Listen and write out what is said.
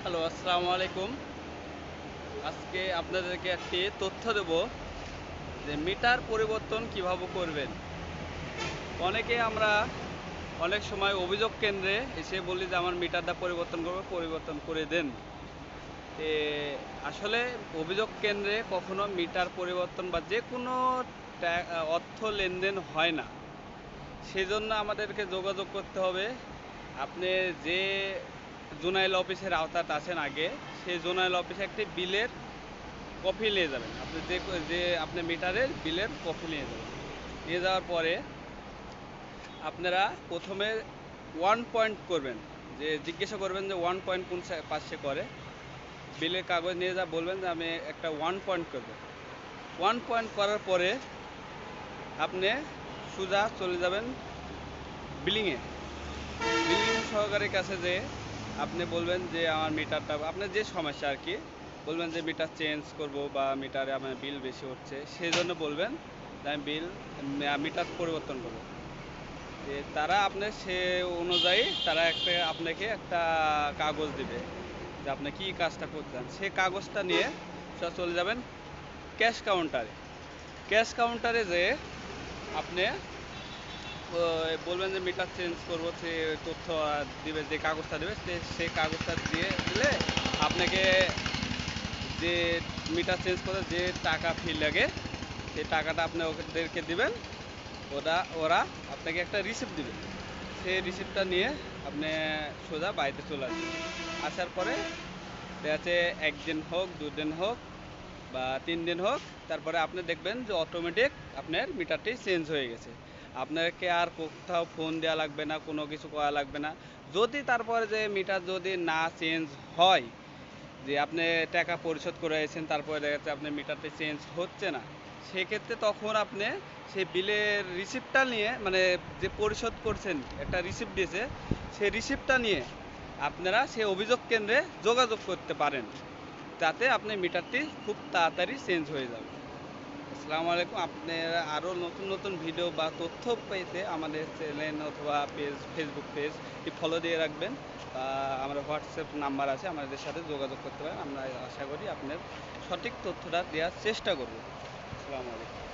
Hello, আসসালামু আলাইকুম। আজকে আপনাদেরকে একটি তথ্য দেব যে মিটার পরিবর্তন কিভাবে করবেন। অনেকে আমরা অনেক সময় অভিযোগ কেন্দ্রে এসে বলি যে আমার মিটারটা পরিবর্তন করবো, পরিবর্তন করে দেন। তে আসলে অভিযোগ কেন্দ্রে কখনো মিটার পরিবর্তন বা যে কোনো অর্থ লেনদেন হয় না। সেজন্য আমাদেরকে যোগাযোগ করতে হবে। আপনি যে জোনাল অফিসের আওতাতে আছেন আগে, সেই জোনাল অফিসে একটি বিলের কপি নিয়ে যাবেন। আপনি যে যে আপনি মিটারের বিলের কপি নিয়ে যাবেন। নিয়ে যাওয়ার পরে আপনারা প্রথমে ওয়ান পয়েন্ট করবেন, যে জিজ্ঞাসা করবেন যে ওয়ান পয়েন্ট কোন পাশে করে। বিলের কাগজ নিয়ে যা বলবেন যে আমি একটা ওয়ান পয়েন্ট করব। ওয়ান পয়েন্ট করার পরে আপনি সোজা চলে যাবেন বিলিংয়ে। বিলিং সহকারীর কাছে যে আপনি বলবেন যে আমার মিটারটা, আপনার যে সমস্যা আর কি, বলবেন যে মিটার চেঞ্জ করব বা মিটারে আমার বিল বেশি হচ্ছে, সেই জন্য বলবেন যে আমি মিটার পরিবর্তন করব। যে তারা আপনার সে অনুযায়ী তারা আপনাকে একটা কাগজ দিবে যে আপনি কী কাজটা করতে চান। সেই কাগজটা নিয়ে চলে যাবেন ক্যাশ কাউন্টারে। ক্যাশ কাউন্টারে যে আপনি বলবেন যে মিটার চেঞ্জ করবো, সে তথ্য দিবে, যে কাগজটা দেবে সেই কাগজটা দিয়ে দিলে আপনাকে যে মিটার চেঞ্জ করে যে টাকা ফি লাগে সেই টাকাটা আপনি ওদেরকে দিবেন। ওরা আপনাকে একটা রিসিপ্ট দিবে। সেই রিসিপ্টটা নিয়ে আপনি সোজা বাড়িতে চলে আসবেন। আসার পরে দেখা যাচ্ছে একদিন হোক, দুদিন হোক বা 3 দিন হোক, তারপরে আপনি দেখবেন যে অটোমেটিক আপনার মিটারটি চেঞ্জ হয়ে গেছে। আপনাকে আর কোথাও ফোন দেওয়া লাগবে না, কোনো কিছু করা লাগবে না। যদি তারপরে যে মিটার যদি না চেঞ্জ হয়, যে আপনি টাকা পরিশোধ করে এসেছেন, তারপরে দেখা যাচ্ছে আপনার মিটারটি চেঞ্জ হচ্ছে না, সেক্ষেত্রে তখন আপনি সেই বিলের রিসিপ্টটা নিয়ে, মানে যে পরিশোধ করছেন একটা রিসিপ্ট দিয়েছে, সেই রিসিপ্টটা নিয়ে আপনারা সেই অভিযোগ কেন্দ্রে যোগাযোগ করতে পারেন। তাতে আপনার মিটারটি খুব তাড়াতাড়ি চেঞ্জ হয়ে যাবে। আসসালামু আলাইকুম। আপনারা আরও নতুন নতুন ভিডিও বা তথ্য পেতে আমাদের চ্যানেল অথবা ফেসবুক পেজটি ফলো দিয়ে রাখবেন। আমরা হোয়াটসঅ্যাপ নাম্বার আছে, আমাদের সাথে যোগাযোগ করতে পারেন। আমরা আশা করি আপনার সঠিক তথ্যটা দেওয়ার চেষ্টা করব। আসসালামু আলাইকুম।